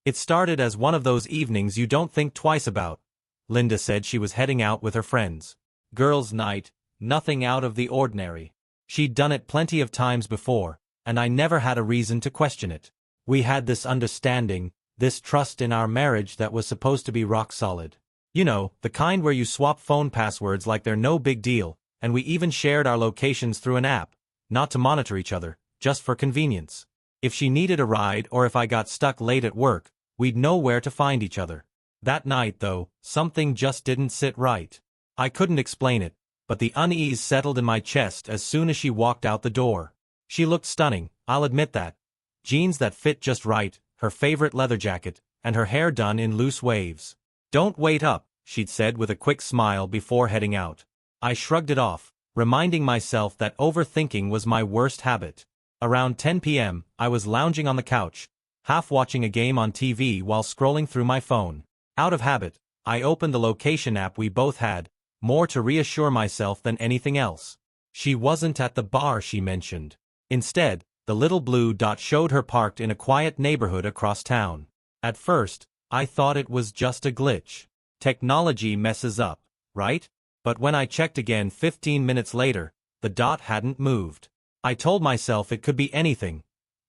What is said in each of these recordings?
It started as one of those evenings you don't think twice about. Linda said she was heading out with her friends. Girls' night, nothing out of the ordinary. She'd done it plenty of times before, and I never had a reason to question it. We had this understanding, this trust in our marriage that was supposed to be rock solid. You know, the kind where you swap phone passwords like they're no big deal, and we even shared our locations through an app, not to monitor each other, just for convenience. If she needed a ride or if I got stuck late at work, we'd know where to find each other. That night, though, something just didn't sit right. I couldn't explain it, but the unease settled in my chest as soon as she walked out the door. She looked stunning, I'll admit that. Jeans that fit just right, her favorite leather jacket, and her hair done in loose waves. "Don't wait up," she'd said with a quick smile before heading out. I shrugged it off, reminding myself that overthinking was my worst habit. Around 10 p.m., I was lounging on the couch, half watching a game on TV while scrolling through my phone. Out of habit, I opened the location app we both had, more to reassure myself than anything else. She wasn't at the bar she mentioned. Instead, the little blue dot showed her parked in a quiet neighborhood across town. At first, I thought it was just a glitch. Technology messes up, right? But when I checked again 15 minutes later, the dot hadn't moved. I told myself it could be anything.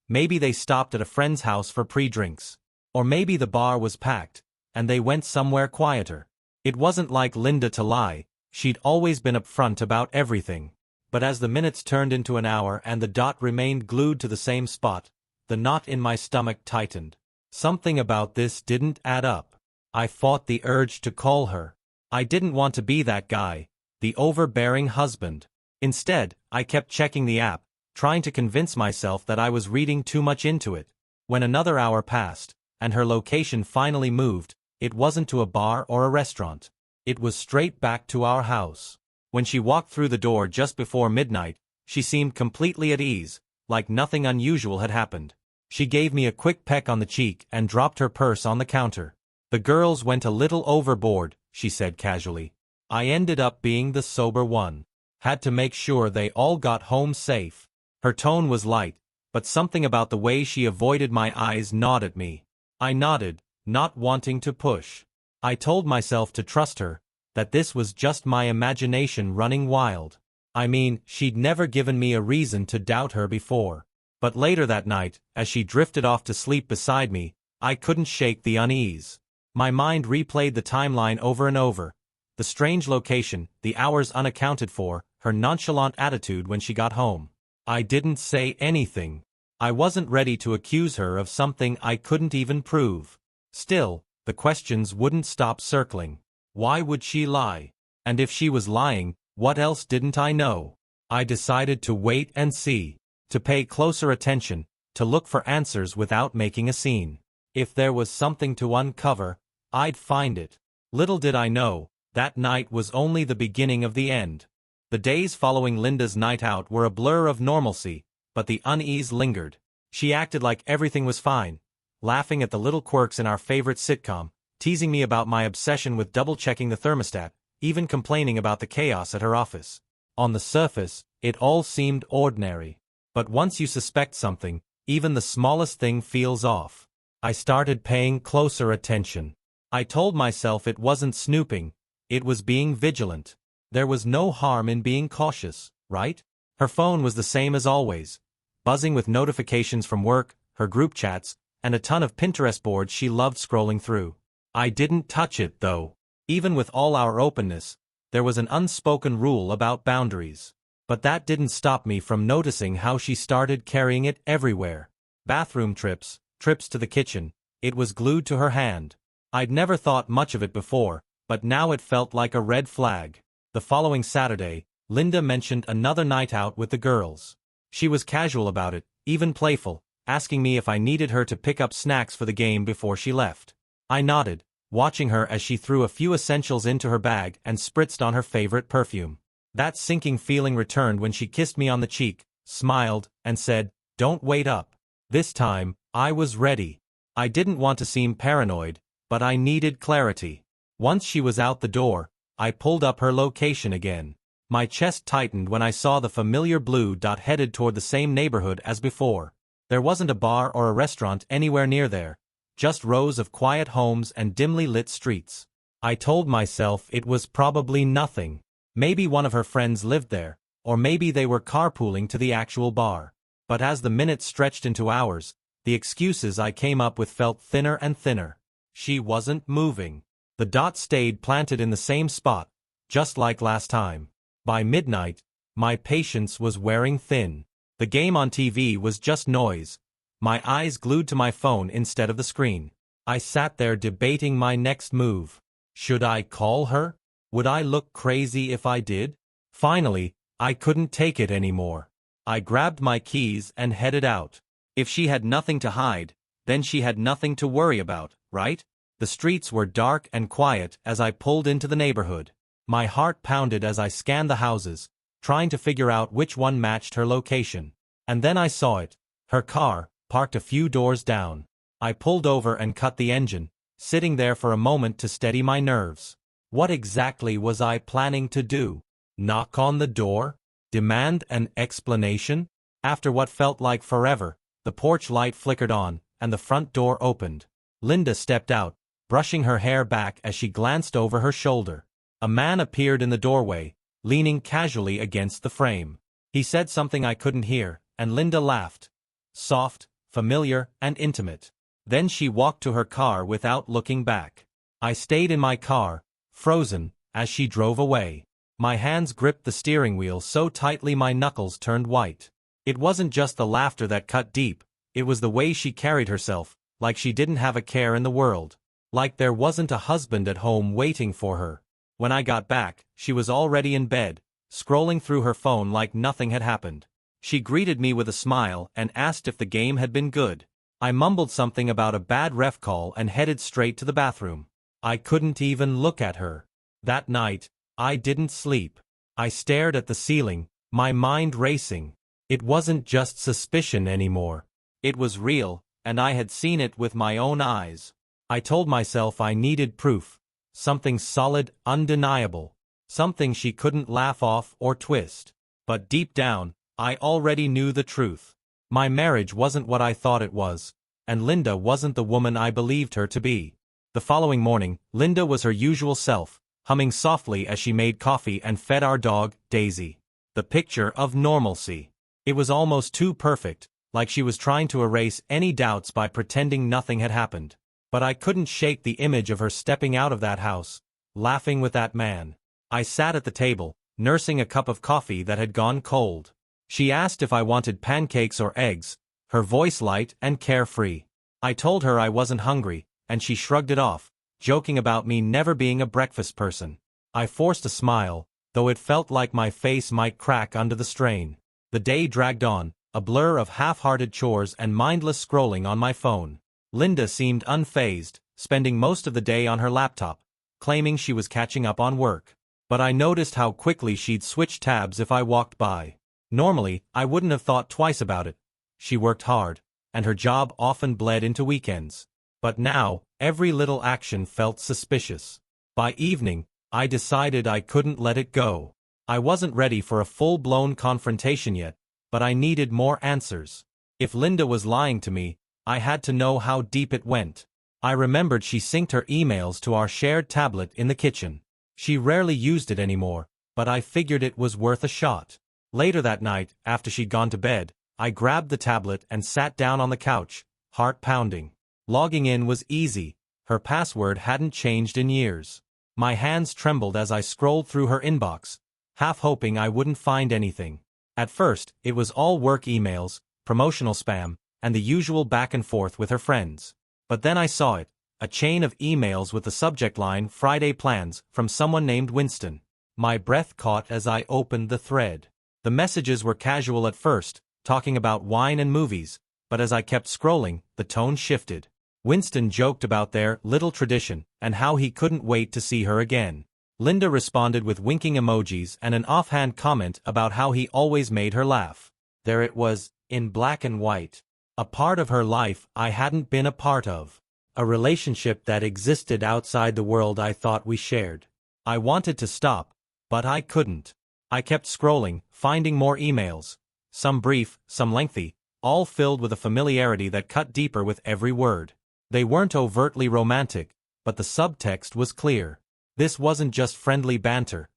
Maybe they stopped at a friend's house for pre-drinks. Or maybe the bar was packed, and they went somewhere quieter. It wasn't like Linda to lie, she'd always been upfront about everything. But as the minutes turned into an hour and the dot remained glued to the same spot, the knot in my stomach tightened. Something about this didn't add up. I fought the urge to call her. I didn't want to be that guy, the overbearing husband. Instead, I kept checking the app, trying to convince myself that I was reading too much into it. When another hour passed, and her location finally moved, it wasn't to a bar or a restaurant. It was straight back to our house. When she walked through the door just before midnight, she seemed completely at ease, like nothing unusual had happened. She gave me a quick peck on the cheek and dropped her purse on the counter. "The girls went a little overboard," she said casually. "I ended up being the sober one. Had to make sure they all got home safe." Her tone was light, but something about the way she avoided my eyes gnawed at me. I nodded, not wanting to push. I told myself to trust her, that this was just my imagination running wild. I mean, she'd never given me a reason to doubt her before. But later that night, as she drifted off to sleep beside me, I couldn't shake the unease. My mind replayed the timeline over and over. The strange location, the hours unaccounted for, her nonchalant attitude when she got home. I didn't say anything. I wasn't ready to accuse her of something I couldn't even prove. Still, the questions wouldn't stop circling. Why would she lie? And if she was lying, what else didn't I know? I decided to wait and see, to pay closer attention, to look for answers without making a scene. If there was something to uncover, I'd find it. Little did I know, that night was only the beginning of the end. The days following Linda's night out were a blur of normalcy, but the unease lingered. She acted like everything was fine, laughing at the little quirks in our favorite sitcom, teasing me about my obsession with double-checking the thermostat, even complaining about the chaos at her office. On the surface, it all seemed ordinary. But once you suspect something, even the smallest thing feels off. I started paying closer attention. I told myself it wasn't snooping, it was being vigilant. There was no harm in being cautious, right? Her phone was the same as always, buzzing with notifications from work, her group chats, and a ton of Pinterest boards she loved scrolling through. I didn't touch it, though. Even with all our openness, there was an unspoken rule about boundaries. But that didn't stop me from noticing how she started carrying it everywhere. Bathroom trips, trips to the kitchen, it was glued to her hand. I'd never thought much of it before, but now it felt like a red flag. The following Saturday, Linda mentioned another night out with the girls. She was casual about it, even playful, asking me if I needed her to pick up snacks for the game before she left. I nodded, watching her as she threw a few essentials into her bag and spritzed on her favorite perfume. That sinking feeling returned when she kissed me on the cheek, smiled, and said, "Don't wait up." This time, I was ready. I didn't want to seem paranoid, but I needed clarity. Once she was out the door, I pulled up her location again. My chest tightened when I saw the familiar blue dot headed toward the same neighborhood as before. There wasn't a bar or a restaurant anywhere near there, just rows of quiet homes and dimly lit streets. I told myself it was probably nothing. Maybe one of her friends lived there, or maybe they were carpooling to the actual bar. But as the minutes stretched into hours, the excuses I came up with felt thinner and thinner. She wasn't moving. The dot stayed planted in the same spot, just like last time. By midnight, my patience was wearing thin. The game on TV was just noise, my eyes glued to my phone instead of the screen. I sat there debating my next move. Should I call her? Would I look crazy if I did? Finally, I couldn't take it anymore. I grabbed my keys and headed out. If she had nothing to hide, then she had nothing to worry about, right? The streets were dark and quiet as I pulled into the neighborhood. My heart pounded as I scanned the houses, trying to figure out which one matched her location. And then I saw it. Her car, parked a few doors down. I pulled over and cut the engine, sitting there for a moment to steady my nerves. What exactly was I planning to do? Knock on the door? Demand an explanation? After what felt like forever, the porch light flickered on, and the front door opened. Linda stepped out, brushing her hair back as she glanced over her shoulder. A man appeared in the doorway, leaning casually against the frame. He said something I couldn't hear, and Linda laughed. Soft, familiar, and intimate. Then she walked to her car without looking back. I stayed in my car, frozen, as she drove away. My hands gripped the steering wheel so tightly my knuckles turned white. It wasn't just the laughter that cut deep, it was the way she carried herself, like she didn't have a care in the world. Like there wasn't a husband at home waiting for her. When I got back, she was already in bed, scrolling through her phone like nothing had happened. She greeted me with a smile and asked if the game had been good. I mumbled something about a bad ref call and headed straight to the bathroom. I couldn't even look at her. That night, I didn't sleep. I stared at the ceiling, my mind racing. It wasn't just suspicion anymore. It was real, and I had seen it with my own eyes. I told myself I needed proof. Something solid, undeniable. Something she couldn't laugh off or twist. But deep down, I already knew the truth. My marriage wasn't what I thought it was, and Linda wasn't the woman I believed her to be. The following morning, Linda was her usual self, humming softly as she made coffee and fed our dog, Daisy. The picture of normalcy. It was almost too perfect, like she was trying to erase any doubts by pretending nothing had happened. But I couldn't shake the image of her stepping out of that house, laughing with that man. I sat at the table, nursing a cup of coffee that had gone cold. She asked if I wanted pancakes or eggs, her voice light and carefree. I told her I wasn't hungry, and she shrugged it off, joking about me never being a breakfast person. I forced a smile, though it felt like my face might crack under the strain. The day dragged on, a blur of half-hearted chores and mindless scrolling on my phone. Linda seemed unfazed, spending most of the day on her laptop, claiming she was catching up on work. But I noticed how quickly she'd switch tabs if I walked by. Normally, I wouldn't have thought twice about it. She worked hard, and her job often bled into weekends. But now, every little action felt suspicious. By evening, I decided I couldn't let it go. I wasn't ready for a full-blown confrontation yet, but I needed more answers. If Linda was lying to me, I had to know how deep it went. I remembered she synced her emails to our shared tablet in the kitchen. She rarely used it anymore, but I figured it was worth a shot. Later that night, after she'd gone to bed, I grabbed the tablet and sat down on the couch, heart pounding. Logging in was easy. Her password hadn't changed in years. My hands trembled as I scrolled through her inbox, half hoping I wouldn't find anything. At first, it was all work emails, promotional spam, and the usual back and forth with her friends. But then I saw it, a chain of emails with the subject line Friday plans from someone named Winston. My breath caught as I opened the thread. The messages were casual at first, talking about wine and movies, but as I kept scrolling, the tone shifted. Winston joked about their little tradition and how he couldn't wait to see her again. Linda responded with winking emojis and an offhand comment about how he always made her laugh. There it was, in black and white. A part of her life I hadn't been a part of. A relationship that existed outside the world I thought we shared. I wanted to stop, but I couldn't. I kept scrolling, finding more emails. Some brief, some lengthy, all filled with a familiarity that cut deeper with every word. They weren't overtly romantic, but the subtext was clear. This wasn't just friendly banter.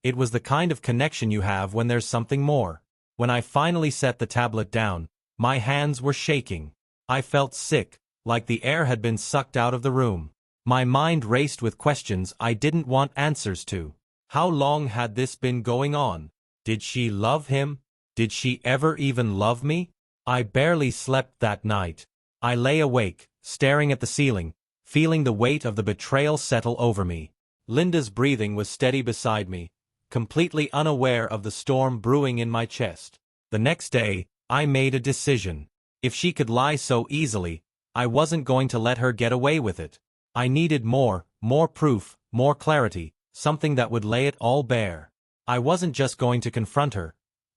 It was the kind of connection you have when there's something more. When I finally set the tablet down, my hands were shaking. I felt sick, like the air had been sucked out of the room. My mind raced with questions I didn't want answers to. How long had this been going on? Did she love him? Did she ever even love me? I barely slept that night. I lay awake, staring at the ceiling, feeling the weight of the betrayal settle over me. Linda's breathing was steady beside me, completely unaware of the storm brewing in my chest. The next day, I made a decision. If she could lie so easily, I wasn't going to let her get away with it. I needed more proof, more clarity, something that would lay it all bare. I wasn't just going to confront her.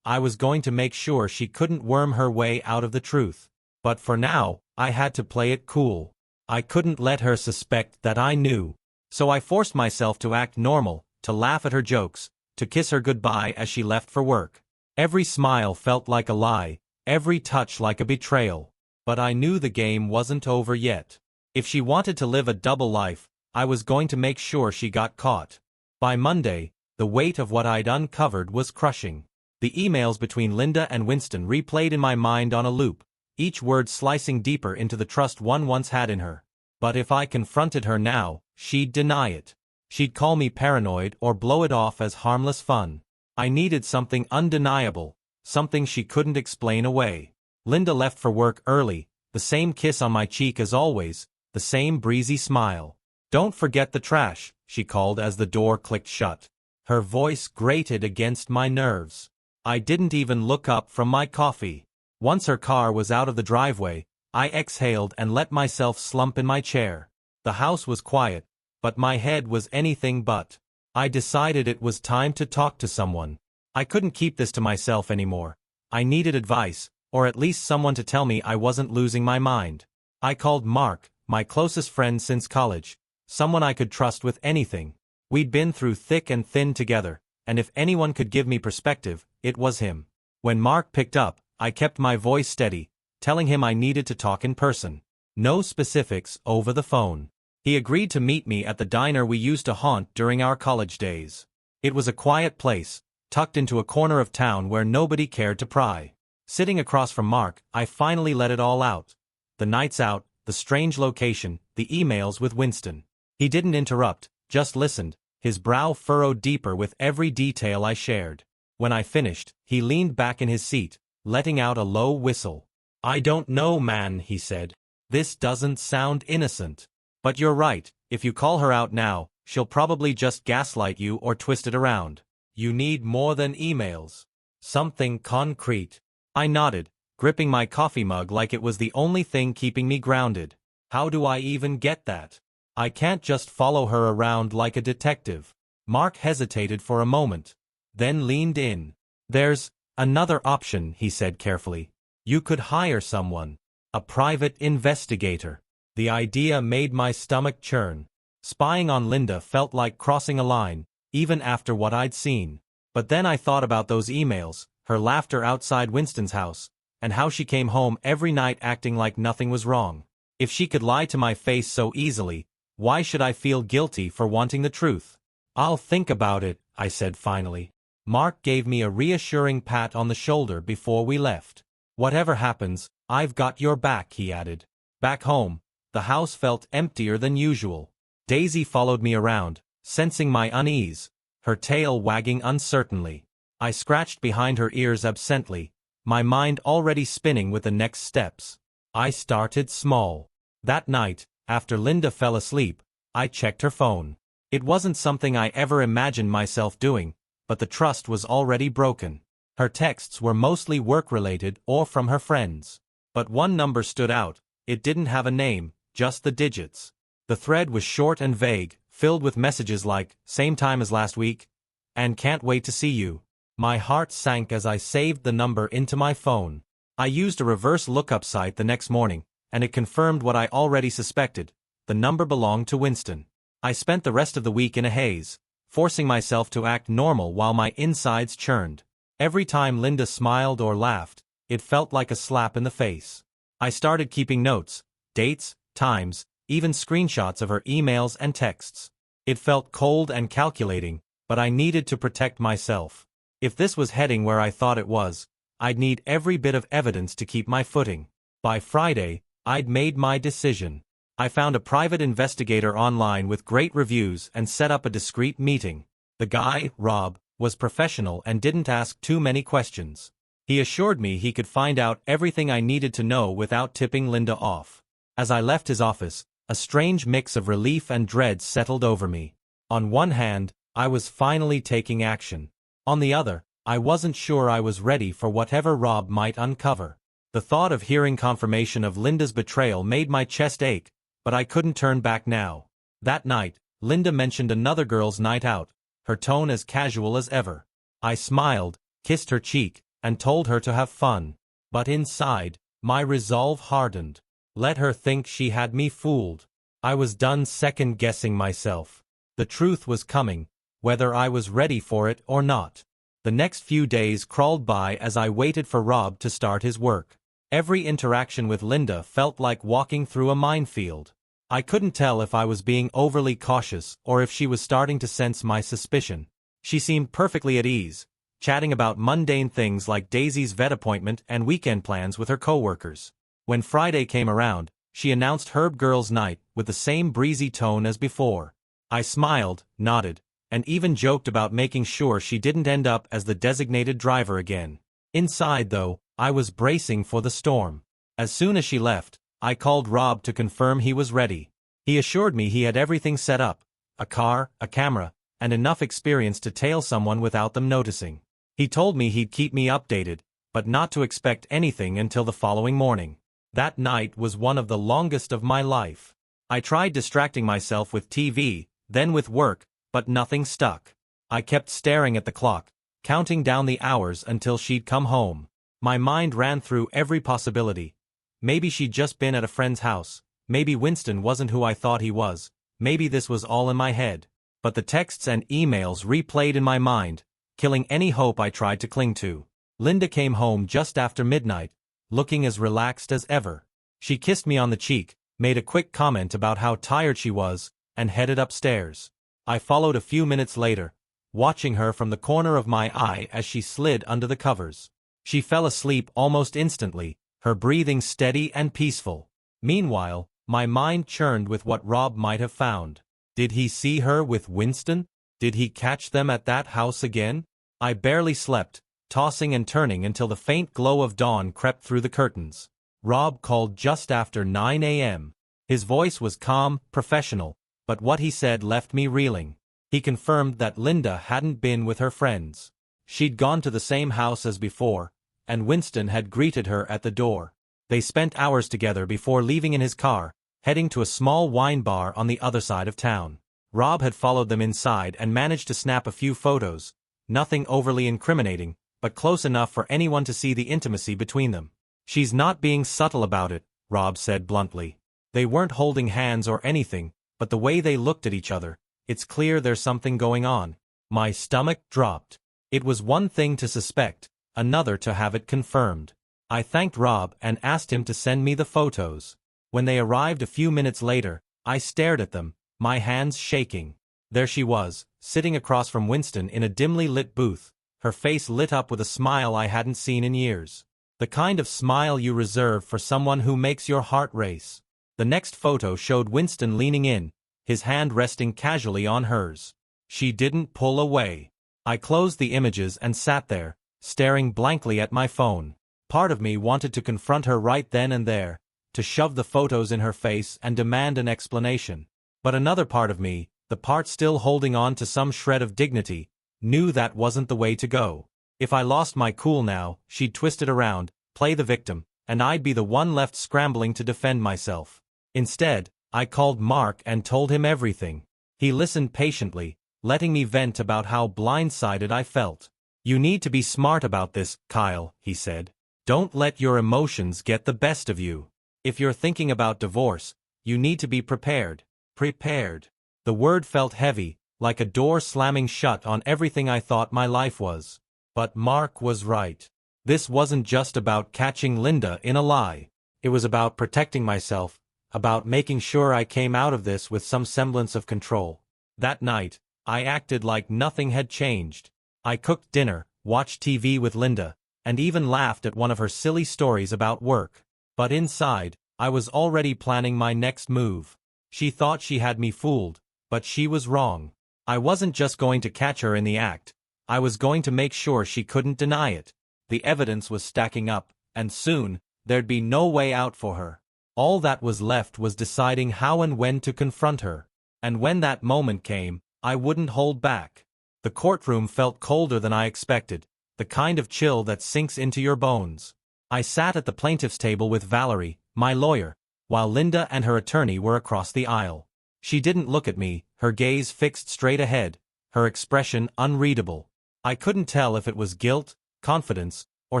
I was going to make sure she couldn't worm her way out of the truth. But for now, I had to play it cool. I couldn't let her suspect that I knew. So I forced myself to act normal, to laugh at her jokes, to kiss her goodbye as she left for work. Every smile felt like a lie, every touch like a betrayal. But I knew the game wasn't over yet. If she wanted to live a double life, I was going to make sure she got caught. By Monday, the weight of what I'd uncovered was crushing. The emails between Linda and Winston replayed in my mind on a loop, each word slicing deeper into the trust one once had in her. But if I confronted her now, she'd deny it. She'd call me paranoid or blow it off as harmless fun. I needed something undeniable, something she couldn't explain away. Linda left for work early, the same kiss on my cheek as always, the same breezy smile. "Don't forget the trash," she called as the door clicked shut. Her voice grated against my nerves. I didn't even look up from my coffee. Once her car was out of the driveway, I exhaled and let myself slump in my chair. The house was quiet, but my head was anything but. I decided it was time to talk to someone. I couldn't keep this to myself anymore. I needed advice, or at least someone to tell me I wasn't losing my mind. I called Mark, my closest friend since college, someone I could trust with anything. We'd been through thick and thin together, and if anyone could give me perspective, it was him. When Mark picked up, I kept my voice steady, telling him I needed to talk in person. No specifics over the phone. He agreed to meet me at the diner we used to haunt during our college days. It was a quiet place, tucked into a corner of town where nobody cared to pry. Sitting across from Mark, I finally let it all out. The nights out, the strange location, the emails with Winston. He didn't interrupt, just listened, his brow furrowed deeper with every detail I shared. When I finished, he leaned back in his seat, letting out a low whistle. "I don't know, man," he said. "This doesn't sound innocent. But you're right, if you call her out now, she'll probably just gaslight you or twist it around. You need more than emails. Something concrete." I nodded, gripping my coffee mug like it was the only thing keeping me grounded. "How do I even get that? I can't just follow her around like a detective." Mark hesitated for a moment, then leaned in. "There's another option," he said carefully. "You could hire someone. A private investigator." The idea made my stomach churn. Spying on Linda felt like crossing a line, even after what I'd seen. But then I thought about those emails, her laughter outside Winston's house, and how she came home every night acting like nothing was wrong. If she could lie to my face so easily, why should I feel guilty for wanting the truth? "I'll think about it," I said finally. Mark gave me a reassuring pat on the shoulder before we left. "Whatever happens, I've got your back," he added. Back home, the house felt emptier than usual. Daisy followed me around, sensing my unease, her tail wagging uncertainly. I scratched behind her ears absently, my mind already spinning with the next steps. I started small. That night, after Linda fell asleep, I checked her phone. It wasn't something I ever imagined myself doing, but the trust was already broken. Her texts were mostly work-related or from her friends. But one number stood out. It didn't have a name, just the digits. The thread was short and vague, filled with messages like, "Same time as last week," and "Can't wait to see you." My heart sank as I saved the number into my phone. I used a reverse lookup site the next morning, and it confirmed what I already suspected. The number belonged to Winston. I spent the rest of the week in a haze, forcing myself to act normal while my insides churned. Every time Linda smiled or laughed, it felt like a slap in the face. I started keeping notes, dates, times, even screenshots of her emails and texts. It felt cold and calculating, but I needed to protect myself. If this was heading where I thought it was, I'd need every bit of evidence to keep my footing. By Friday, I'd made my decision. I found a private investigator online with great reviews and set up a discreet meeting. The guy, Rob, was professional and didn't ask too many questions. He assured me he could find out everything I needed to know without tipping Linda off. As I left his office, a strange mix of relief and dread settled over me. On one hand, I was finally taking action. On the other, I wasn't sure I was ready for whatever Rob might uncover. The thought of hearing confirmation of Linda's betrayal made my chest ache, but I couldn't turn back now. That night, Linda mentioned another girl's night out, her tone as casual as ever. I smiled, kissed her cheek, and told her to have fun. But inside, my resolve hardened. Let her think she had me fooled. I was done second-guessing myself. The truth was coming, whether I was ready for it or not. The next few days crawled by as I waited for Rob to start his work. Every interaction with Linda felt like walking through a minefield. I couldn't tell if I was being overly cautious or if she was starting to sense my suspicion. She seemed perfectly at ease, chatting about mundane things like Daisy's vet appointment and weekend plans with her coworkers. When Friday came around, she announced Herb Girls' Night with the same breezy tone as before. I smiled, nodded, and even joked about making sure she didn't end up as the designated driver again. Inside, though, I was bracing for the storm. As soon as she left, I called Rob to confirm he was ready. He assured me he had everything set up, a car, a camera, and enough experience to tail someone without them noticing. He told me he'd keep me updated, but not to expect anything until the following morning. That night was one of the longest of my life. I tried distracting myself with TV, then with work, but nothing stuck. I kept staring at the clock, counting down the hours until she'd come home. My mind ran through every possibility. Maybe she'd just been at a friend's house. Maybe Winston wasn't who I thought he was. Maybe this was all in my head. But the texts and emails replayed in my mind, killing any hope I tried to cling to. Linda came home just after midnight, looking as relaxed as ever. She kissed me on the cheek, made a quick comment about how tired she was, and headed upstairs. I followed a few minutes later, watching her from the corner of my eye as she slid under the covers. She fell asleep almost instantly, her breathing steady and peaceful. Meanwhile, my mind churned with what Rob might have found. Did he see her with Winston? Did he catch them at that house again? I barely slept, tossing and turning until the faint glow of dawn crept through the curtains. Rob called just after 9 a.m. His voice was calm, professional, but what he said left me reeling. He confirmed that Linda hadn't been with her friends. She'd gone to the same house as before, and Winston had greeted her at the door. They spent hours together before leaving in his car, heading to a small wine bar on the other side of town. Rob had followed them inside and managed to snap a few photos, nothing overly incriminating, but close enough for anyone to see the intimacy between them. "She's not being subtle about it," Rob said bluntly. "They weren't holding hands or anything, but the way they looked at each other, it's clear there's something going on." My stomach dropped. It was one thing to suspect, another to have it confirmed. I thanked Rob and asked him to send me the photos. When they arrived a few minutes later, I stared at them, my hands shaking. There she was, sitting across from Winston in a dimly lit booth, her face lit up with a smile I hadn't seen in years. The kind of smile you reserve for someone who makes your heart race. The next photo showed Winston leaning in, his hand resting casually on hers. She didn't pull away. I closed the images and sat there, staring blankly at my phone. Part of me wanted to confront her right then and there, to shove the photos in her face and demand an explanation. But another part of me, the part still holding on to some shred of dignity, knew that wasn't the way to go. If I lost my cool now, she'd twist it around, play the victim, and I'd be the one left scrambling to defend myself. Instead, I called Mark and told him everything. He listened patiently, letting me vent about how blindsided I felt. "You need to be smart about this, Kyle," he said. "Don't let your emotions get the best of you. If you're thinking about divorce, you need to be prepared." Prepared. The word felt heavy, like a door slamming shut on everything I thought my life was. But Mark was right. This wasn't just about catching Linda in a lie. It was about protecting myself, about making sure I came out of this with some semblance of control. That night, I acted like nothing had changed. I cooked dinner, watched TV with Linda, and even laughed at one of her silly stories about work. But inside, I was already planning my next move. She thought she had me fooled, but she was wrong. I wasn't just going to catch her in the act. I was going to make sure she couldn't deny it. The evidence was stacking up, and soon, there'd be no way out for her. All that was left was deciding how and when to confront her. And when that moment came, I wouldn't hold back. The courtroom felt colder than I expected, the kind of chill that sinks into your bones. I sat at the plaintiff's table with Valerie, my lawyer, while Linda and her attorney were across the aisle. She didn't look at me, her gaze fixed straight ahead, her expression unreadable. I couldn't tell if it was guilt, confidence, or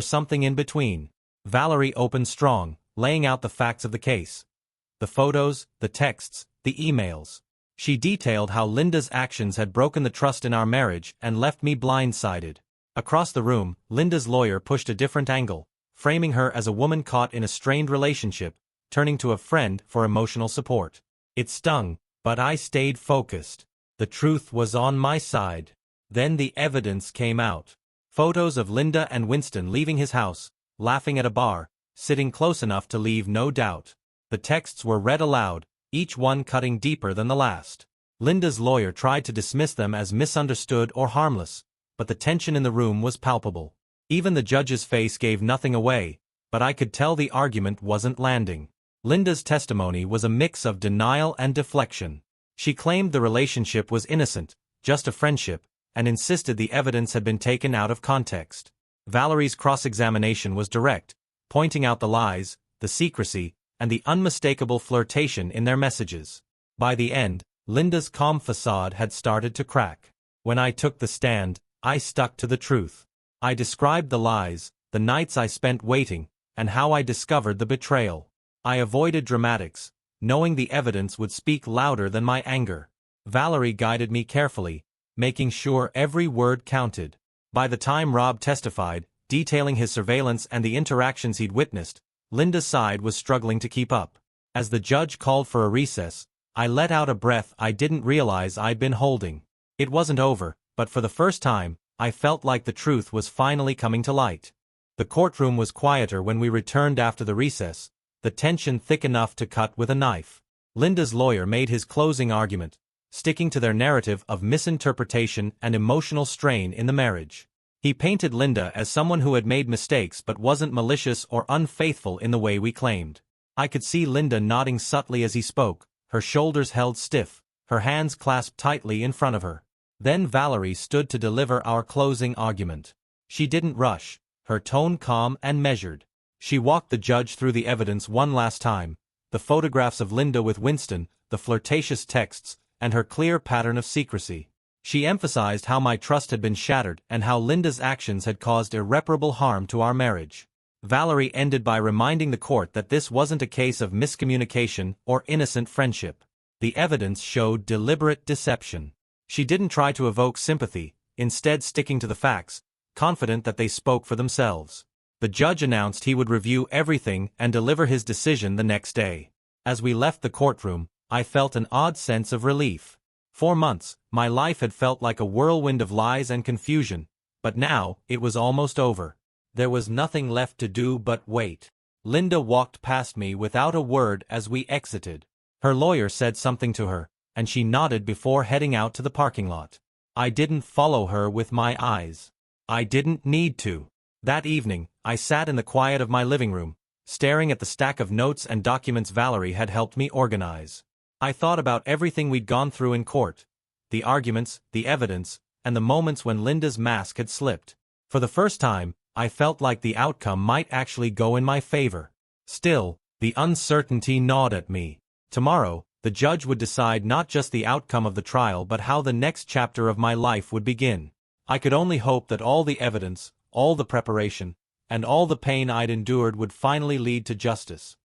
something in between. Valerie opened strong, laying out the facts of the case. The photos, the texts, the emails. She detailed how Linda's actions had broken the trust in our marriage and left me blindsided. Across the room, Linda's lawyer pushed a different angle, framing her as a woman caught in a strained relationship, turning to a friend for emotional support. It stung, but I stayed focused. The truth was on my side. Then the evidence came out. Photos of Linda and Winston leaving his house, laughing at a bar, sitting close enough to leave no doubt. The texts were read aloud, each one cutting deeper than the last. Linda's lawyer tried to dismiss them as misunderstood or harmless, but the tension in the room was palpable. Even the judge's face gave nothing away, but I could tell the argument wasn't landing. Linda's testimony was a mix of denial and deflection. She claimed the relationship was innocent, just a friendship, and insisted the evidence had been taken out of context. Valerie's cross-examination was direct, pointing out the lies, the secrecy, and the unmistakable flirtation in their messages. By the end, Linda's calm facade had started to crack. When I took the stand, I stuck to the truth. I described the lies, the nights I spent waiting, and how I discovered the betrayal. I avoided dramatics, knowing the evidence would speak louder than my anger. Valerie guided me carefully, making sure every word counted. By the time Rob testified, detailing his surveillance and the interactions he'd witnessed, Linda's side was struggling to keep up. As the judge called for a recess, I let out a breath I didn't realize I'd been holding. It wasn't over, but for the first time, I felt like the truth was finally coming to light. The courtroom was quieter when we returned after the recess, the tension thick enough to cut with a knife. Linda's lawyer made his closing argument, sticking to their narrative of misinterpretation and emotional strain in the marriage. He painted Linda as someone who had made mistakes but wasn't malicious or unfaithful in the way we claimed. I could see Linda nodding subtly as he spoke, her shoulders held stiff, her hands clasped tightly in front of her. Then Valerie stood to deliver our closing argument. She didn't rush, her tone calm and measured. She walked the judge through the evidence one last time, the photographs of Linda with Winston, the flirtatious texts, and her clear pattern of secrecy. She emphasized how my trust had been shattered and how Linda's actions had caused irreparable harm to our marriage. Valerie ended by reminding the court that this wasn't a case of miscommunication or innocent friendship. The evidence showed deliberate deception. She didn't try to evoke sympathy, instead sticking to the facts, confident that they spoke for themselves. The judge announced he would review everything and deliver his decision the next day. As we left the courtroom, I felt an odd sense of relief. For months, my life had felt like a whirlwind of lies and confusion, but now, it was almost over. There was nothing left to do but wait. Linda walked past me without a word as we exited. Her lawyer said something to her, and she nodded before heading out to the parking lot. I didn't follow her with my eyes. I didn't need to. That evening, I sat in the quiet of my living room, staring at the stack of notes and documents Valerie had helped me organize. I thought about everything we'd gone through in court, the arguments, the evidence, and the moments when Linda's mask had slipped. For the first time, I felt like the outcome might actually go in my favor. Still, the uncertainty gnawed at me. Tomorrow, the judge would decide not just the outcome of the trial but how the next chapter of my life would begin. I could only hope that all the evidence, all the preparation, and all the pain I'd endured would finally lead to justice.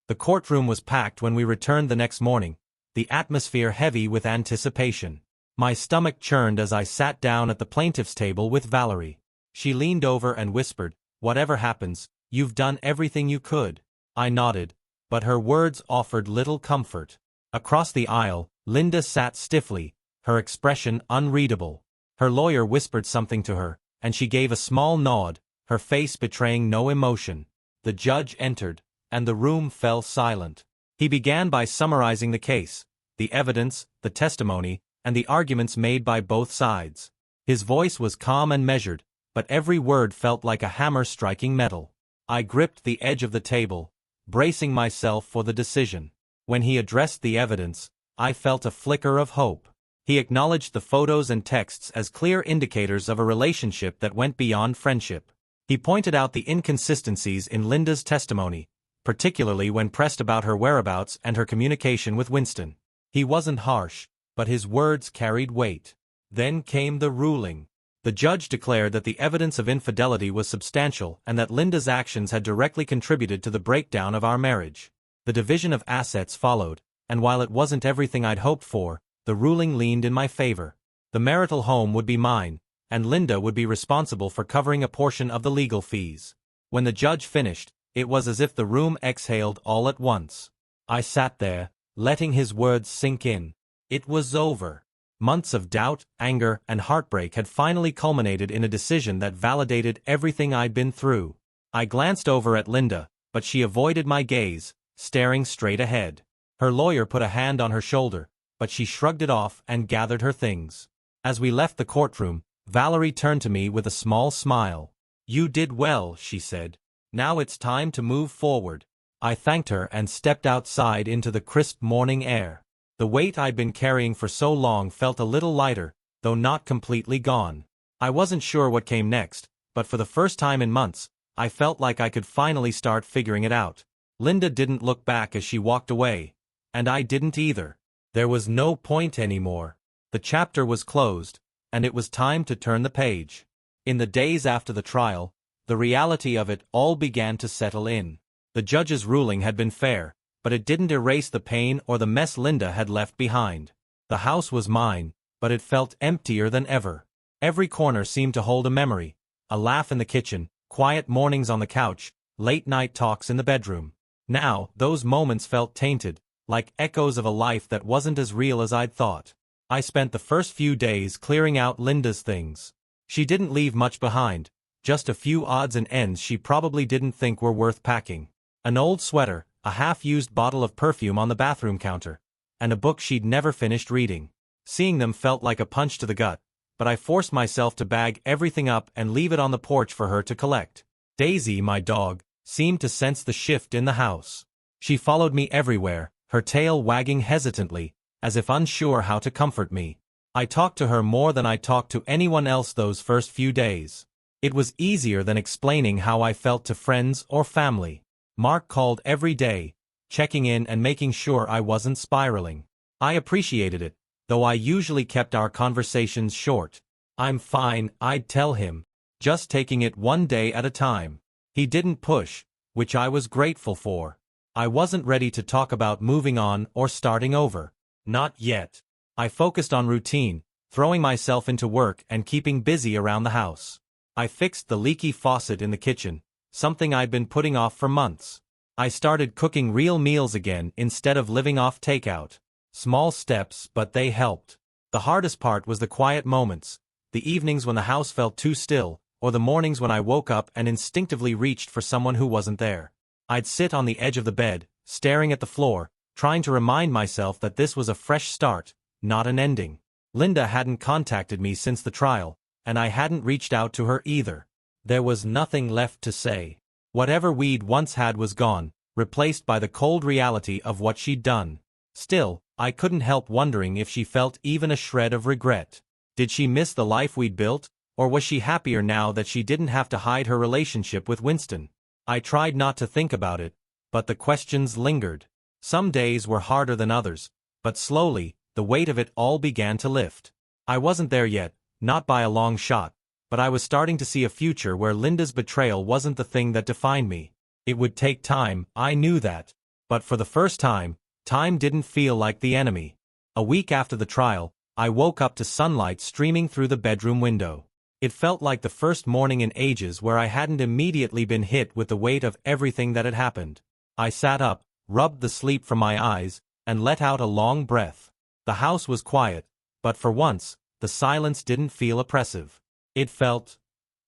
The courtroom was packed when we returned the next morning, the atmosphere heavy with anticipation. My stomach churned as I sat down at the plaintiff's table with Valerie. She leaned over and whispered, "Whatever happens, you've done everything you could." I nodded, but her words offered little comfort. Across the aisle, Linda sat stiffly, her expression unreadable. Her lawyer whispered something to her, and she gave a small nod, her face betraying no emotion. The judge entered, and the room fell silent. He began by summarizing the case, the evidence, the testimony, and the arguments made by both sides. His voice was calm and measured, but every word felt like a hammer striking metal. I gripped the edge of the table, bracing myself for the decision. When he addressed the evidence, I felt a flicker of hope. He acknowledged the photos and texts as clear indicators of a relationship that went beyond friendship. He pointed out the inconsistencies in Linda's testimony, particularly when pressed about her whereabouts and her communication with Winston. He wasn't harsh, but his words carried weight. Then came the ruling. The judge declared that the evidence of infidelity was substantial and that Linda's actions had directly contributed to the breakdown of our marriage. The division of assets followed, and while it wasn't everything I'd hoped for, the ruling leaned in my favor. The marital home would be mine, and Linda would be responsible for covering a portion of the legal fees. When the judge finished, it was as if the room exhaled all at once. I sat there, letting his words sink in. It was over. Months of doubt, anger, and heartbreak had finally culminated in a decision that validated everything I'd been through. I glanced over at Linda, but she avoided my gaze, staring straight ahead. Her lawyer put a hand on her shoulder, but she shrugged it off and gathered her things. As we left the courtroom, Valerie turned to me with a small smile. "You did well," she said. "Now it's time to move forward." I thanked her and stepped outside into the crisp morning air. The weight I'd been carrying for so long felt a little lighter, though not completely gone. I wasn't sure what came next, but for the first time in months, I felt like I could finally start figuring it out. Linda didn't look back as she walked away, and I didn't either. There was no point anymore. The chapter was closed, and it was time to turn the page. In the days after the trial, the reality of it all began to settle in. The judge's ruling had been fair, but it didn't erase the pain or the mess Linda had left behind. The house was mine, but it felt emptier than ever. Every corner seemed to hold a memory, a laugh in the kitchen, quiet mornings on the couch, late-night talks in the bedroom. Now, those moments felt tainted, like echoes of a life that wasn't as real as I'd thought. I spent the first few days clearing out Linda's things. She didn't leave much behind, just a few odds and ends she probably didn't think were worth packing. An old sweater, a half-used bottle of perfume on the bathroom counter, and a book she'd never finished reading. Seeing them felt like a punch to the gut, but I forced myself to bag everything up and leave it on the porch for her to collect. Daisy, my dog, seemed to sense the shift in the house. She followed me everywhere, her tail wagging hesitantly, as if unsure how to comfort me. I talked to her more than I talked to anyone else those first few days. It was easier than explaining how I felt to friends or family. Mark called every day, checking in and making sure I wasn't spiraling. I appreciated it, though I usually kept our conversations short. "I'm fine," I'd tell him, just taking it one day at a time. He didn't push, which I was grateful for. I wasn't ready to talk about moving on or starting over. Not yet. I focused on routine, throwing myself into work and keeping busy around the house. I fixed the leaky faucet in the kitchen, something I'd been putting off for months. I started cooking real meals again instead of living off takeout. Small steps, but they helped. The hardest part was the quiet moments, the evenings when the house felt too still, or the mornings when I woke up and instinctively reached for someone who wasn't there. I'd sit on the edge of the bed, staring at the floor, trying to remind myself that this was a fresh start, not an ending. Linda hadn't contacted me since the trial, and I hadn't reached out to her either. There was nothing left to say. Whatever we'd once had was gone, replaced by the cold reality of what she'd done. Still, I couldn't help wondering if she felt even a shred of regret. Did she miss the life we'd built, or was she happier now that she didn't have to hide her relationship with Winston? I tried not to think about it, but the questions lingered. Some days were harder than others, but slowly, the weight of it all began to lift. I wasn't there yet, not by a long shot, but I was starting to see a future where Linda's betrayal wasn't the thing that defined me. It would take time, I knew that. But for the first time, time didn't feel like the enemy. A week after the trial, I woke up to sunlight streaming through the bedroom window. It felt like the first morning in ages where I hadn't immediately been hit with the weight of everything that had happened. I sat up, rubbed the sleep from my eyes, and let out a long breath. The house was quiet, but for once, the silence didn't feel oppressive. It felt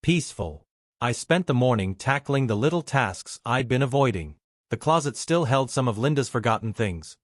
peaceful. I spent the morning tackling the little tasks I'd been avoiding. The closet still held some of Linda's forgotten things.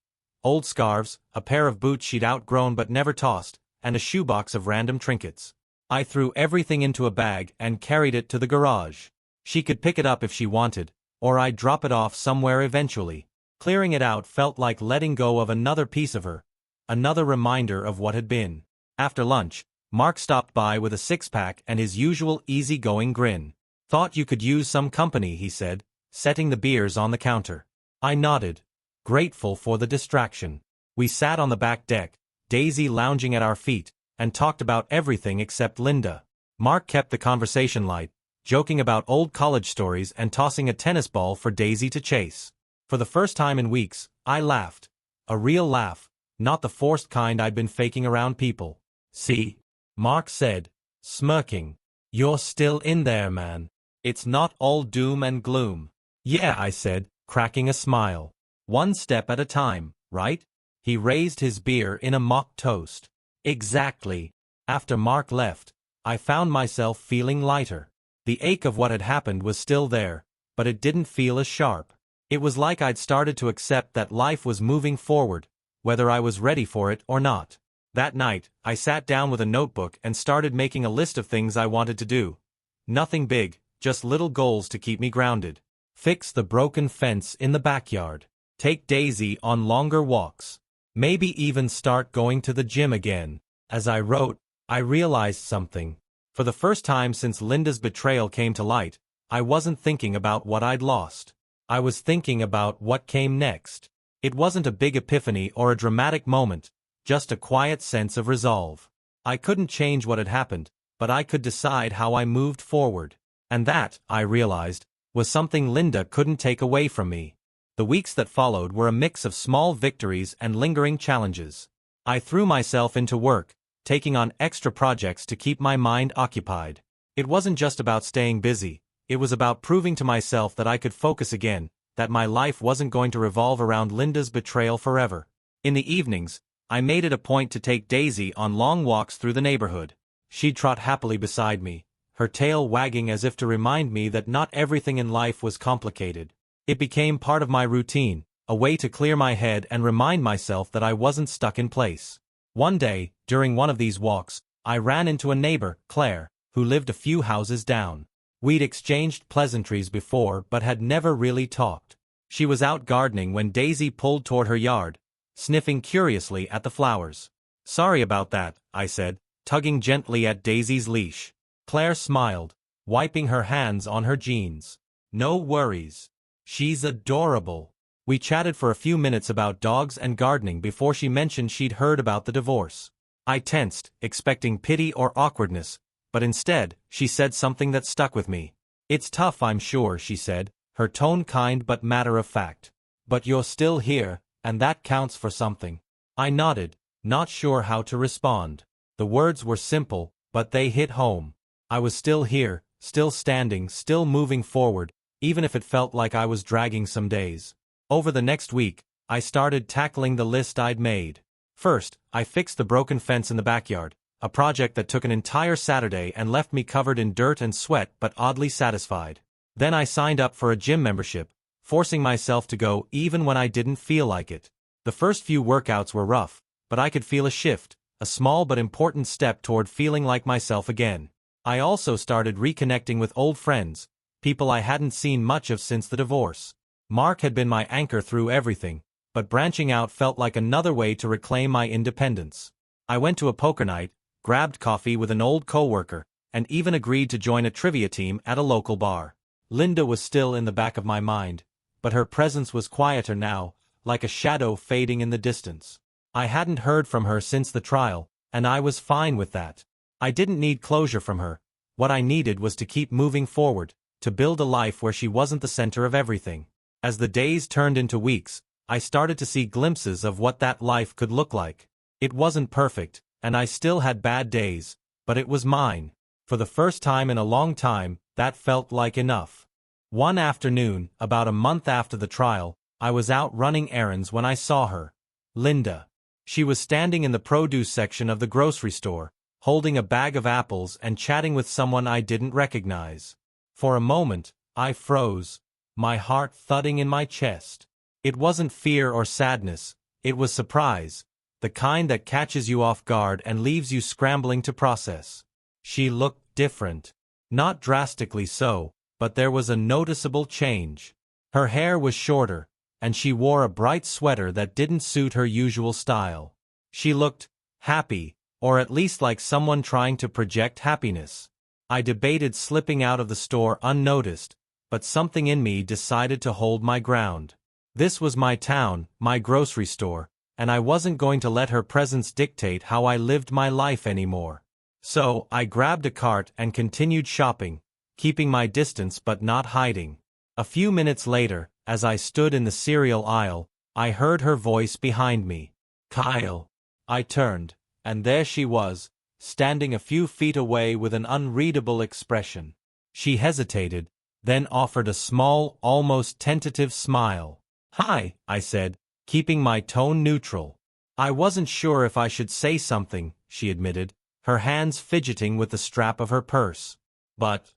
Old scarves, a pair of boots she'd outgrown but never tossed, and a shoebox of random trinkets. I threw everything into a bag and carried it to the garage. She could pick it up if she wanted, or I'd drop it off somewhere eventually. Clearing it out felt like letting go of another piece of her, another reminder of what had been. After lunch, Mark stopped by with a six-pack and his usual easy-going grin. "Thought you could use some company," he said, setting the beers on the counter. I nodded, grateful for the distraction. We sat on the back deck, Daisy lounging at our feet, and talked about everything except Linda. Mark kept the conversation light, joking about old college stories and tossing a tennis ball for Daisy to chase. For the first time in weeks, I laughed. A real laugh, not the forced kind I'd been faking around people. "See?" Mark said, smirking. "You're still in there, man. It's not all doom and gloom." "Yeah," I said, cracking a smile. "One step at a time, right?" He raised his beer in a mock toast. "Exactly." After Mark left, I found myself feeling lighter. The ache of what had happened was still there, but it didn't feel as sharp. It was like I'd started to accept that life was moving forward, whether I was ready for it or not. That night, I sat down with a notebook and started making a list of things I wanted to do. Nothing big, just little goals to keep me grounded. Fix the broken fence in the backyard. Take Daisy on longer walks. Maybe even start going to the gym again. As I wrote, I realized something. For the first time since Linda's betrayal came to light, I wasn't thinking about what I'd lost. I was thinking about what came next. It wasn't a big epiphany or a dramatic moment, just a quiet sense of resolve. I couldn't change what had happened, but I could decide how I moved forward. And that, I realized, was something Linda couldn't take away from me. The weeks that followed were a mix of small victories and lingering challenges. I threw myself into work, taking on extra projects to keep my mind occupied. It wasn't just about staying busy, it was about proving to myself that I could focus again, that my life wasn't going to revolve around Linda's betrayal forever. In the evenings, I made it a point to take Daisy on long walks through the neighborhood. She'd trot happily beside me, her tail wagging as if to remind me that not everything in life was complicated. It became part of my routine, a way to clear my head and remind myself that I wasn't stuck in place. One day, during one of these walks, I ran into a neighbor, Claire, who lived a few houses down. We'd exchanged pleasantries before but had never really talked. She was out gardening when Daisy pulled toward her yard, sniffing curiously at the flowers. "Sorry about that," I said, tugging gently at Daisy's leash. Claire smiled, wiping her hands on her jeans. "No worries. She's adorable." We chatted for a few minutes about dogs and gardening before she mentioned she'd heard about the divorce. I tensed, expecting pity or awkwardness, but instead, she said something that stuck with me. "It's tough, I'm sure," she said, her tone kind but matter-of-fact. "But you're still here, and that counts for something." I nodded, not sure how to respond. The words were simple, but they hit home. I was still here, still standing, still moving forward, even if it felt like I was dragging some days. Over the next week, I started tackling the list I'd made. First, I fixed the broken fence in the backyard, a project that took an entire Saturday and left me covered in dirt and sweat but oddly satisfied. Then I signed up for a gym membership, forcing myself to go even when I didn't feel like it. The first few workouts were rough, but I could feel a shift, a small but important step toward feeling like myself again. I also started reconnecting with old friends, people I hadn't seen much of since the divorce. Mark had been my anchor through everything, but branching out felt like another way to reclaim my independence. I went to a poker night, grabbed coffee with an old coworker, and even agreed to join a trivia team at a local bar. Linda was still in the back of my mind, but her presence was quieter now, like a shadow fading in the distance. I hadn't heard from her since the trial, and I was fine with that. I didn't need closure from her. What I needed was to keep moving forward, to build a life where she wasn't the center of everything. As the days turned into weeks, I started to see glimpses of what that life could look like. It wasn't perfect, and I still had bad days, but it was mine. For the first time in a long time, that felt like enough. One afternoon, about a month after the trial, I was out running errands when I saw her. Linda. She was standing in the produce section of the grocery store, holding a bag of apples and chatting with someone I didn't recognize. For a moment, I froze, my heart thudding in my chest. It wasn't fear or sadness, it was surprise, the kind that catches you off guard and leaves you scrambling to process. She looked different. Not drastically so, but there was a noticeable change. Her hair was shorter, and she wore a bright sweater that didn't suit her usual style. She looked happy, or at least like someone trying to project happiness. I debated slipping out of the store unnoticed, but something in me decided to hold my ground. This was my town, my grocery store, and I wasn't going to let her presence dictate how I lived my life anymore. So, I grabbed a cart and continued shopping, keeping my distance but not hiding. A few minutes later, as I stood in the cereal aisle, I heard her voice behind me. "Kyle." I turned, and there she was, standing a few feet away with an unreadable expression. She hesitated, then offered a small, almost tentative smile. "Hi," I said, keeping my tone neutral. "I wasn't sure if I should say something," she admitted, her hands fidgeting with the strap of her purse. "But,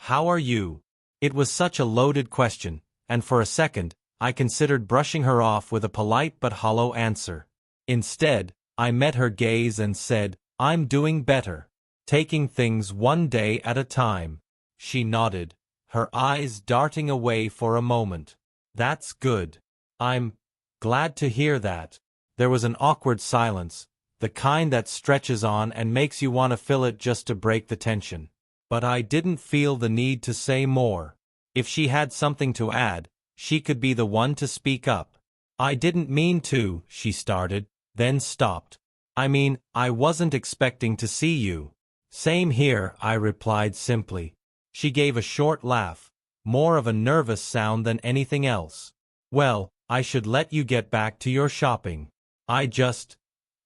how are you?" It was such a loaded question, and for a second, I considered brushing her off with a polite but hollow answer. Instead, I met her gaze and said, "I'm doing better. Taking things one day at a time." She nodded, her eyes darting away for a moment. "That's good. I'm glad to hear that." There was an awkward silence, the kind that stretches on and makes you want to fill it just to break the tension. But I didn't feel the need to say more. If she had something to add, she could be the one to speak up. "I didn't mean to," she started, then stopped. "I mean, I wasn't expecting to see you." "Same here," I replied simply. She gave a short laugh, more of a nervous sound than anything else. "Well, I should let you get back to your shopping. I just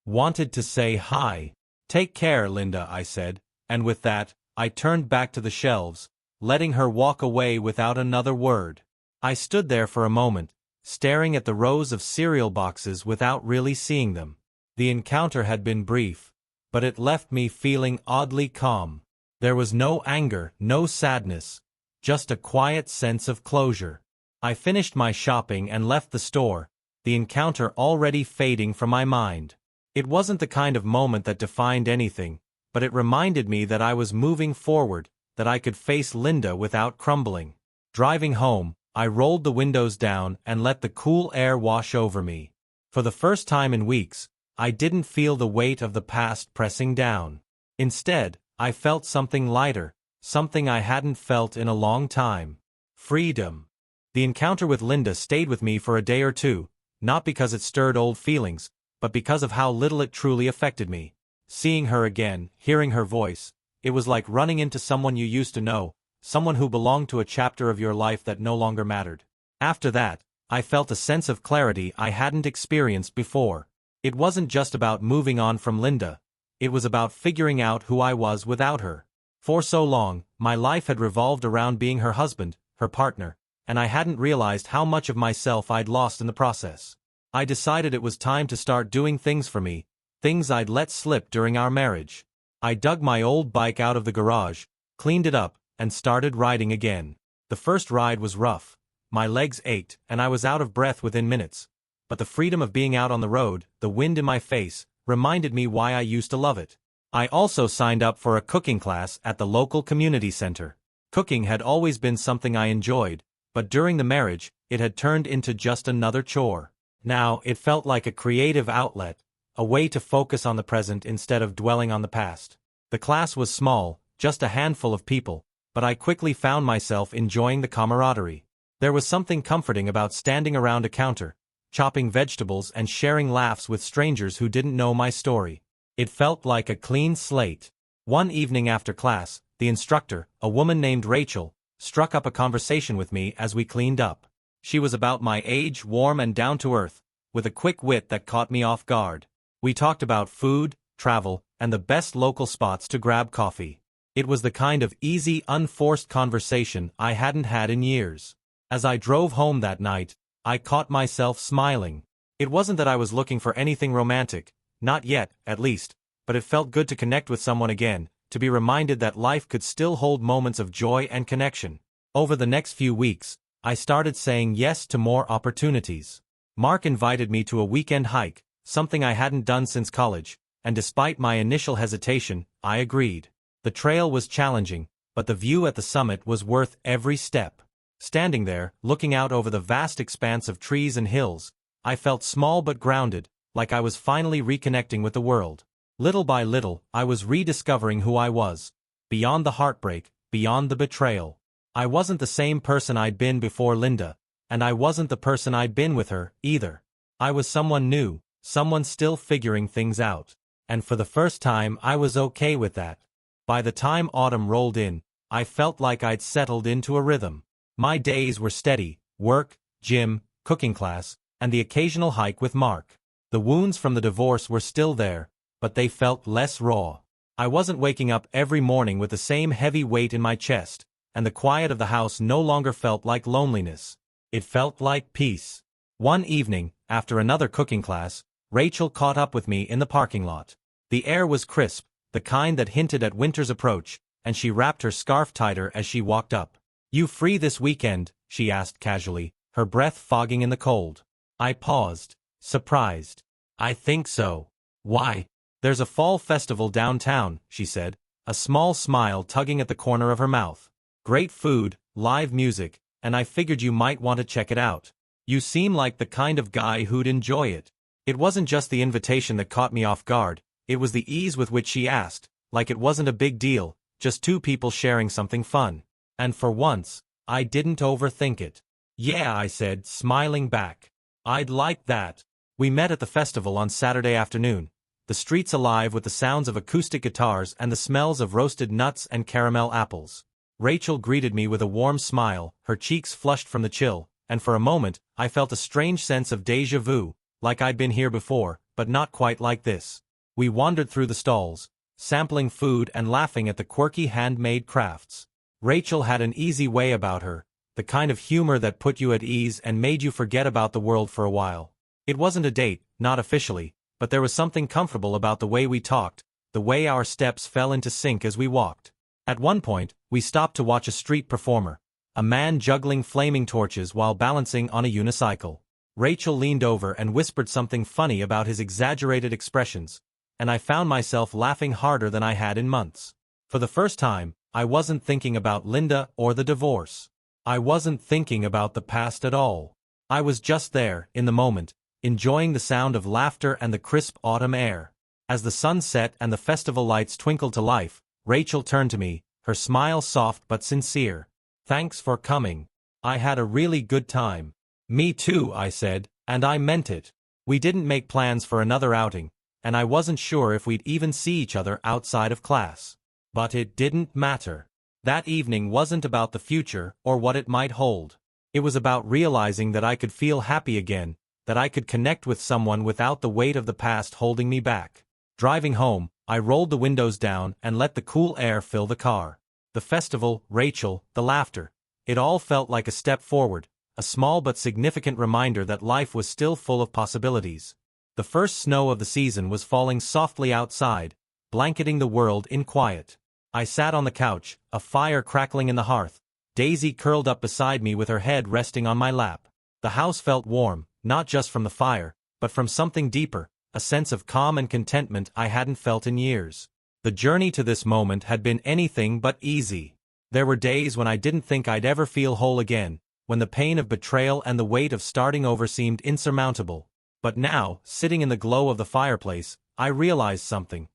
wanted to say hi." "Take care, Linda," I said, and with that, I turned back to the shelves, letting her walk away without another word. I stood there for a moment, staring at the rows of cereal boxes without really seeing them. The encounter had been brief, but it left me feeling oddly calm. There was no anger, no sadness, just a quiet sense of closure. I finished my shopping and left the store, the encounter already fading from my mind. It wasn't the kind of moment that defined anything, but it reminded me that I was moving forward, that I could face Linda without crumbling. Driving home, I rolled the windows down and let the cool air wash over me. For the first time in weeks, I didn't feel the weight of the past pressing down. Instead, I felt something lighter, something I hadn't felt in a long time. Freedom. The encounter with Linda stayed with me for a day or two, not because it stirred old feelings, but because of how little it truly affected me. Seeing her again, hearing her voice, it was like running into someone you used to know, someone who belonged to a chapter of your life that no longer mattered. After that, I felt a sense of clarity I hadn't experienced before. It wasn't just about moving on from Linda. It was about figuring out who I was without her. For so long, my life had revolved around being her husband, her partner, and I hadn't realized how much of myself I'd lost in the process. I decided it was time to start doing things for me, things I'd let slip during our marriage. I dug my old bike out of the garage, cleaned it up, and started riding again. The first ride was rough. My legs ached, and I was out of breath within minutes. But the freedom of being out on the road, the wind in my face, reminded me why I used to love it. I also signed up for a cooking class at the local community center. Cooking had always been something I enjoyed, but during the marriage, it had turned into just another chore. Now, it felt like a creative outlet, a way to focus on the present instead of dwelling on the past. The class was small, just a handful of people, but I quickly found myself enjoying the camaraderie. There was something comforting about standing around a counter, chopping vegetables and sharing laughs with strangers who didn't know my story. It felt like a clean slate. One evening after class, the instructor, a woman named Rachel, struck up a conversation with me as we cleaned up. She was about my age, warm and down to earth, with a quick wit that caught me off guard. We talked about food, travel, and the best local spots to grab coffee. It was the kind of easy, unforced conversation I hadn't had in years. As I drove home that night, I caught myself smiling. It wasn't that I was looking for anything romantic, not yet, at least, but it felt good to connect with someone again, to be reminded that life could still hold moments of joy and connection. Over the next few weeks, I started saying yes to more opportunities. Mark invited me to a weekend hike, something I hadn't done since college, and despite my initial hesitation, I agreed. The trail was challenging, but the view at the summit was worth every step. Standing there, looking out over the vast expanse of trees and hills, I felt small but grounded, like I was finally reconnecting with the world. Little by little, I was rediscovering who I was. Beyond the heartbreak, beyond the betrayal. I wasn't the same person I'd been before Linda, and I wasn't the person I'd been with her, either. I was someone new, someone still figuring things out. And for the first time I was okay with that. By the time autumn rolled in, I felt like I'd settled into a rhythm. My days were steady: work, gym, cooking class, and the occasional hike with Mark. The wounds from the divorce were still there, but they felt less raw. I wasn't waking up every morning with the same heavy weight in my chest, and the quiet of the house no longer felt like loneliness. It felt like peace. One evening, after another cooking class, Rachel caught up with me in the parking lot. The air was crisp, the kind that hinted at winter's approach, and she wrapped her scarf tighter as she walked up. "You free this weekend?" she asked casually, her breath fogging in the cold. I paused, surprised. "I think so." "Why?" "There's a fall festival downtown," she said, a small smile tugging at the corner of her mouth. "Great food, live music, and I figured you might want to check it out. You seem like the kind of guy who'd enjoy it." It wasn't just the invitation that caught me off guard, it was the ease with which she asked, like it wasn't a big deal, just two people sharing something fun. And for once, I didn't overthink it. "Yeah," I said, smiling back. "I'd like that." We met at the festival on Saturday afternoon, the streets alive with the sounds of acoustic guitars and the smells of roasted nuts and caramel apples. Rachel greeted me with a warm smile, her cheeks flushed from the chill, and for a moment, I felt a strange sense of déjà vu, like I'd been here before, but not quite like this. We wandered through the stalls, sampling food and laughing at the quirky handmade crafts. Rachel had an easy way about her, the kind of humor that put you at ease and made you forget about the world for a while. It wasn't a date, not officially, but there was something comfortable about the way we talked, the way our steps fell into sync as we walked. At one point, we stopped to watch a street performer, a man juggling flaming torches while balancing on a unicycle. Rachel leaned over and whispered something funny about his exaggerated expressions, and I found myself laughing harder than I had in months. For the first time, I wasn't thinking about Linda or the divorce. I wasn't thinking about the past at all. I was just there, in the moment, enjoying the sound of laughter and the crisp autumn air. As the sun set and the festival lights twinkled to life, Rachel turned to me, her smile soft but sincere. "Thanks for coming. I had a really good time." "Me too," I said, and I meant it. We didn't make plans for another outing, and I wasn't sure if we'd even see each other outside of class. But it didn't matter. That evening wasn't about the future or what it might hold. It was about realizing that I could feel happy again, that I could connect with someone without the weight of the past holding me back. Driving home, I rolled the windows down and let the cool air fill the car. The festival, Rachel, the laughter. It all felt like a step forward, a small but significant reminder that life was still full of possibilities. The first snow of the season was falling softly outside, blanketing the world in quiet. I sat on the couch, a fire crackling in the hearth, Daisy curled up beside me with her head resting on my lap. The house felt warm, not just from the fire, but from something deeper, a sense of calm and contentment I hadn't felt in years. The journey to this moment had been anything but easy. There were days when I didn't think I'd ever feel whole again, when the pain of betrayal and the weight of starting over seemed insurmountable. But now, sitting in the glow of the fireplace, I realized something.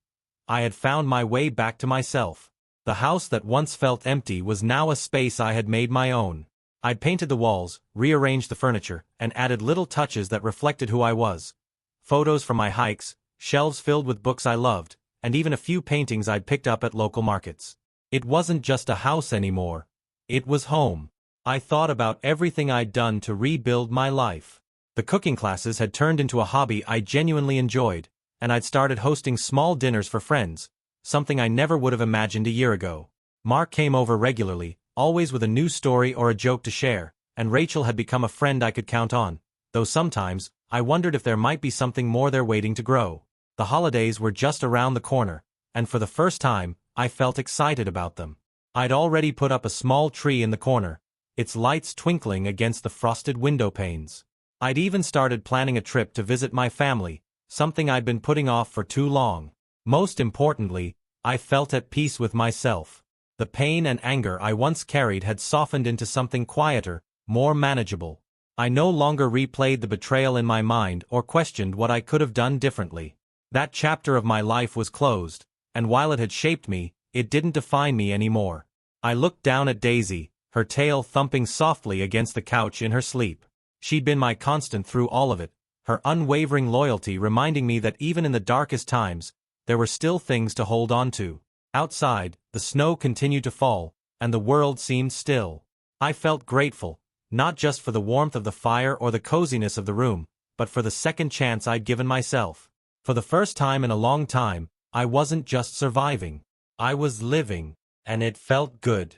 I had found my way back to myself. The house that once felt empty was now a space I had made my own. I'd painted the walls, rearranged the furniture, and added little touches that reflected who I was. Photos from my hikes, shelves filled with books I loved, and even a few paintings I'd picked up at local markets. It wasn't just a house anymore. It was home. I thought about everything I'd done to rebuild my life. The cooking classes had turned into a hobby I genuinely enjoyed, and I'd started hosting small dinners for friends, something I never would have imagined a year ago. Mark came over regularly, always with a new story or a joke to share, and Rachel had become a friend I could count on. though sometimes, I wondered if there might be something more there waiting to grow. The holidays were just around the corner, and for the first time, I felt excited about them. I'd already put up a small tree in the corner, its lights twinkling against the frosted window panes. I'd even started planning a trip to visit my family, something I'd been putting off for too long. Most importantly, I felt at peace with myself. The pain and anger I once carried had softened into something quieter, more manageable. I no longer replayed the betrayal in my mind or questioned what I could have done differently. That chapter of my life was closed, and while it had shaped me, it didn't define me anymore. I looked down at Daisy, her tail thumping softly against the couch in her sleep. She'd been my constant through all of it, her unwavering loyalty reminding me that even in the darkest times, there were still things to hold on to. Outside, the snow continued to fall, and the world seemed still. I felt grateful, not just for the warmth of the fire or the coziness of the room, but for the second chance I'd given myself. For the first time in a long time, I wasn't just surviving. I was living, and it felt good.